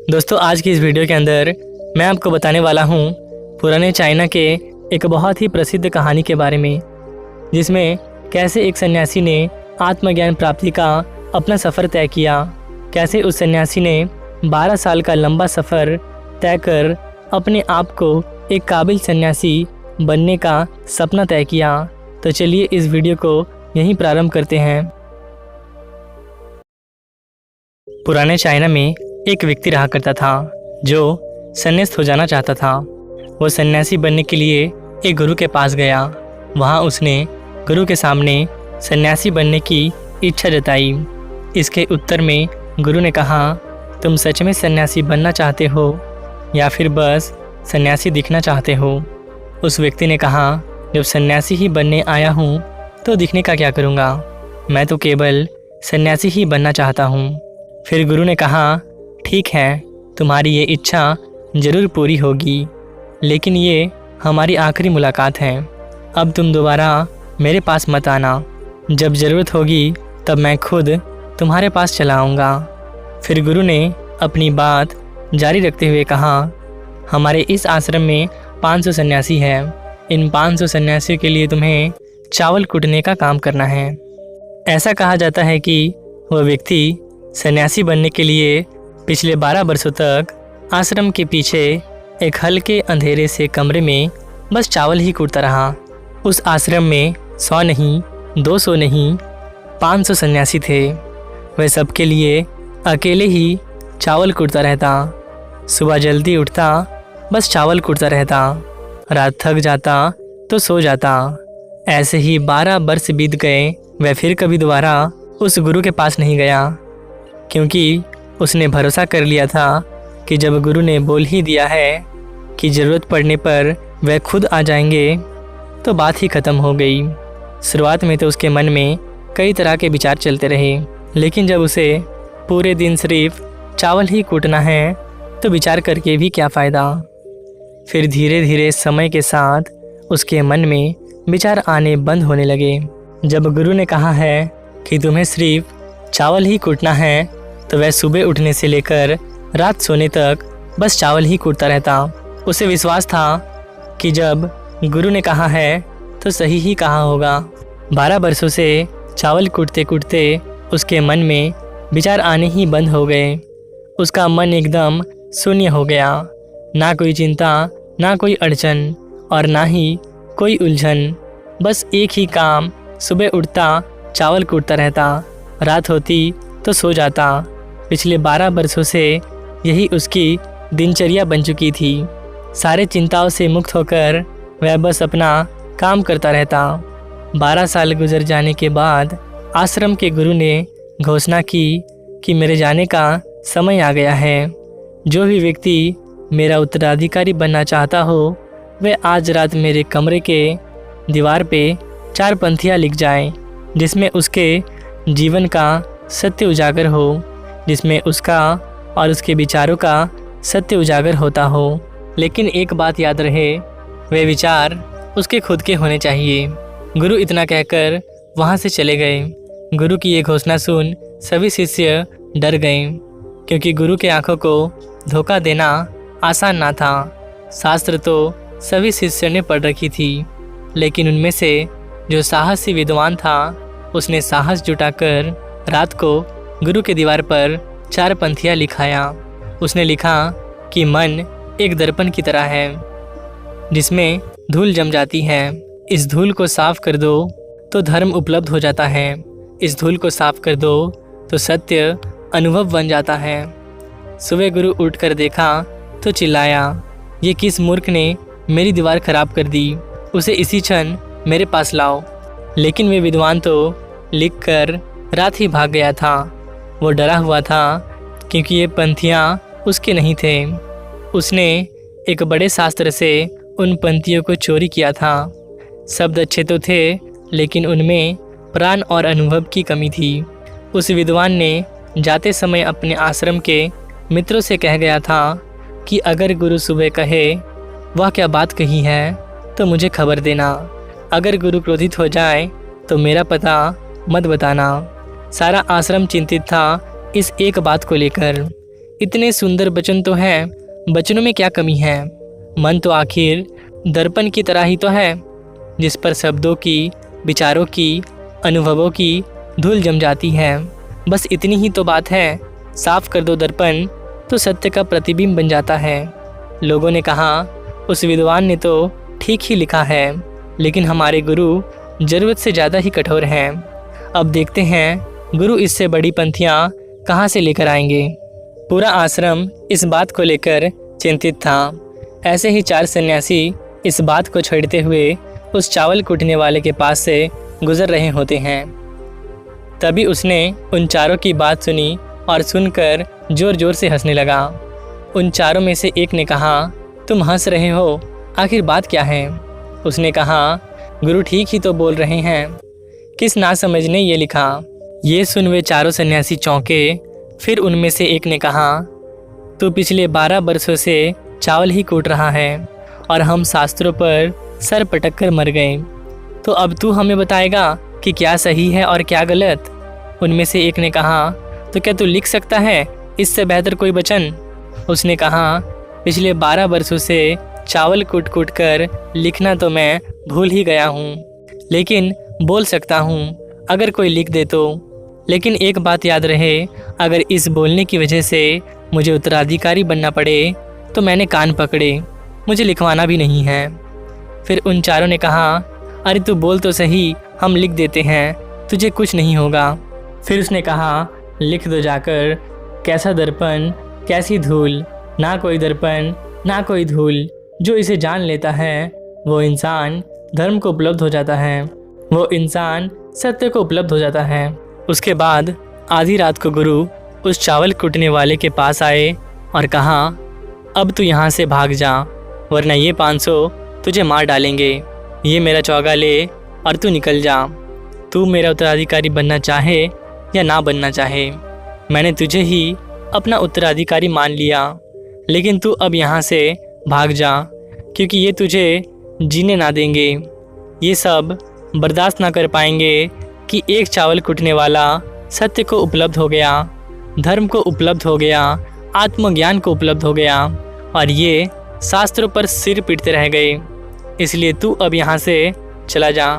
दोस्तों, आज की इस वीडियो के अंदर मैं आपको बताने वाला हूँ पुराने चाइना के एक बहुत ही प्रसिद्ध कहानी के बारे में, जिसमें कैसे एक सन्यासी ने आत्मज्ञान प्राप्ति का अपना सफ़र तय किया। कैसे उस सन्यासी ने 12 साल का लंबा सफ़र तय कर अपने आप को एक काबिल सन्यासी बनने का सपना तय किया। तो चलिए इस वीडियो को यहीं प्रारंभ करते हैं। पुराने चाइना में एक व्यक्ति रहा करता था जो संन्यास्त हो जाना चाहता था। वो सन्यासी बनने के लिए एक गुरु के पास गया। वहाँ उसने गुरु के सामने सन्यासी बनने की इच्छा जताई। इसके उत्तर में गुरु ने कहा, तुम सच में सन्यासी बनना चाहते हो या फिर बस सन्यासी दिखना चाहते हो? उस व्यक्ति ने कहा, जब सन्यासी ही बनने आया हूँ तो दिखने का क्या करूँगा, मैं तो केवल सन्यासी ही बनना चाहता हूँ। फिर गुरु ने कहा, ठीक है, तुम्हारी ये इच्छा ज़रूर पूरी होगी, लेकिन ये हमारी आखिरी मुलाकात है। अब तुम दोबारा मेरे पास मत आना। जब ज़रूरत होगी तब मैं खुद तुम्हारे पास चला आऊँगा। फिर गुरु ने अपनी बात जारी रखते हुए कहा, हमारे इस आश्रम में 500 सन्यासी हैं। इन 500 सन्यासियों के लिए तुम्हें चावल कूटने का काम करना है। ऐसा कहा जाता है कि वह व्यक्ति सन्यासी बनने के लिए पिछले 12 वर्षों तक आश्रम के पीछे एक हल्के अंधेरे से कमरे में बस चावल ही कूटता रहा। उस आश्रम में 100 नहीं, 200 नहीं, 500 सन्यासी थे। वह सबके लिए अकेले ही चावल कूटता रहता। सुबह जल्दी उठता, बस चावल कूटता रहता। रात थक जाता तो सो जाता। ऐसे ही 12 वर्ष बीत गए। वह फिर कभी दोबारा उस गुरु के पास नहीं गया, क्योंकि उसने भरोसा कर लिया था कि जब गुरु ने बोल ही दिया है कि ज़रूरत पड़ने पर वह खुद आ जाएंगे तो बात ही ख़त्म हो गई। शुरुआत में तो उसके मन में कई तरह के विचार चलते रहे, लेकिन जब उसे पूरे दिन सिर्फ चावल ही कूटना है तो विचार करके भी क्या फ़ायदा। फिर धीरे धीरे समय के साथ उसके मन में विचार आने बंद होने लगे। जब गुरु ने कहा है कि तुम्हें सिर्फ चावल ही कूटना है, तो वह सुबह उठने से लेकर रात सोने तक बस चावल ही कूटता रहता। उसे विश्वास था कि जब गुरु ने कहा है तो सही ही कहा होगा। 12 वर्षों से चावल कूटते कूटते उसके मन में विचार आने ही बंद हो गए। उसका मन एकदम शून्य हो गया। ना कोई चिंता, ना कोई अड़चन और ना ही कोई उलझन। बस एक ही काम, सुबह उठता चावल कूटता रहता, रात होती तो सो जाता। पिछले 12 वर्षों से यही उसकी दिनचर्या बन चुकी थी। सारे चिंताओं से मुक्त होकर वह बस अपना काम करता रहता। 12 साल गुजर जाने के बाद आश्रम के गुरु ने घोषणा की कि मेरे जाने का समय आ गया है। जो भी व्यक्ति मेरा उत्तराधिकारी बनना चाहता हो, वह आज रात मेरे कमरे के दीवार पे 4 पंक्तियाँ लिख जाए, जिसमें उसके जीवन का सत्य उजागर हो, जिसमें उसका और उसके विचारों का सत्य उजागर होता हो। लेकिन एक बात याद रहे, वे विचार उसके खुद के होने चाहिए। गुरु इतना कहकर वहाँ से चले गए। गुरु की ये घोषणा सुन सभी शिष्य डर गए, क्योंकि गुरु के आंखों को धोखा देना आसान ना था। शास्त्र तो सभी शिष्यों ने पढ़ रखी थी, लेकिन उनमें से जो साहसी विद्वान था, उसने साहस जुटाकर रात को गुरु के दीवार पर 4 पंक्तियाँ लिखाया। उसने लिखा कि मन एक दर्पण की तरह है, जिसमें धूल जम जाती है। इस धूल को साफ कर दो तो धर्म उपलब्ध हो जाता है। इस धूल को साफ कर दो तो सत्य अनुभव बन जाता है। सुबह गुरु उठकर देखा तो चिल्लाया, ये किस मूर्ख ने मेरी दीवार खराब कर दी, उसे इसी क्षण मेरे पास लाओ। लेकिन वे विद्वान तो लिखकर रात ही भाग गया था। वो डरा हुआ था, क्योंकि ये पंक्तियाँ उसके नहीं थे। उसने एक बड़े शास्त्र से उन पंक्तियों को चोरी किया था। शब्द अच्छे तो थे, लेकिन उनमें प्राण और अनुभव की कमी थी। उस विद्वान ने जाते समय अपने आश्रम के मित्रों से कह गया था कि अगर गुरु सुबह कहे वह क्या बात कही है तो मुझे खबर देना। अगर गुरु क्रोधित हो जाए तो मेरा पता मत बताना। सारा आश्रम चिंतित था इस एक बात को लेकर। इतने सुंदर वचन तो हैं, वचनों में क्या कमी है? मन तो आखिर दर्पण की तरह ही तो है, जिस पर शब्दों की, विचारों की, अनुभवों की धूल जम जाती है। बस इतनी ही तो बात है। साफ कर दो दर्पण तो सत्य का प्रतिबिंब बन जाता है। लोगों ने कहा उस विद्वान ने तो ठीक ही लिखा है, लेकिन हमारे गुरु जरूरत से ज़्यादा ही कठोर हैं। अब देखते हैं गुरु इससे बड़ी पंथियाँ कहाँ से लेकर आएंगे। पूरा आश्रम इस बात को लेकर चिंतित था। ऐसे ही 4 सन्यासी इस बात को छेड़ते हुए उस चावल कूटने वाले के पास से गुजर रहे होते हैं। तभी उसने उन चारों की बात सुनी और सुनकर जोर जोर से हंसने लगा। उन चारों में से एक ने कहा, तुम हंस रहे हो, आखिर बात क्या है? उसने कहा, गुरु ठीक ही तो बोल रहे हैं, किस नासमझ ने ये लिखा। ये सुन वे चारों सन्यासी चौंके। फिर उनमें से एक ने कहा, तू पिछले 12 वर्षों से चावल ही कूट रहा है और हम शास्त्रों पर सर पटक कर मर गए, तो अब तू हमें बताएगा कि क्या सही है और क्या गलत। उनमें से एक ने कहा, तो क्या तू लिख सकता है इससे बेहतर कोई वचन? उसने कहा, पिछले 12 वर्षों से चावल कूट कूट कर लिखना तो मैं भूल ही गया हूँ, लेकिन बोल सकता हूँ अगर कोई लिख दे तो। लेकिन एक बात याद रहे, अगर इस बोलने की वजह से मुझे उत्तराधिकारी बनना पड़े तो मैंने कान पकड़े, मुझे लिखवाना भी नहीं है। फिर उन चारों ने कहा, अरे तू बोल तो सही, हम लिख देते हैं, तुझे कुछ नहीं होगा। फिर उसने कहा, लिख दो जाकर, कैसा दर्पण कैसी धूल, ना कोई दर्पण ना कोई धूल, जो इसे जान लेता है वो इंसान धर्म को उपलब्ध हो जाता है, वो इंसान सत्य को उपलब्ध हो जाता है। उसके बाद आधी रात को गुरु उस चावल कूटने वाले के पास आए और कहा, अब तू यहाँ से भाग जा, वरना ये 500 तुझे मार डालेंगे। ये मेरा चौगा ले और तू निकल जा। तू मेरा उत्तराधिकारी बनना चाहे या ना बनना चाहे, मैंने तुझे ही अपना उत्तराधिकारी मान लिया, लेकिन तू अब यहाँ से भाग जा, क्योंकि ये तुझे जीने ना देंगे। ये सब बर्दाश्त ना कर पाएंगे कि एक चावल कूटने वाला सत्य को उपलब्ध हो गया, धर्म को उपलब्ध हो गया, आत्मज्ञान को उपलब्ध हो गया, और ये शास्त्रों पर सिर पीटते रह गए। इसलिए तू अब यहाँ से चला जा।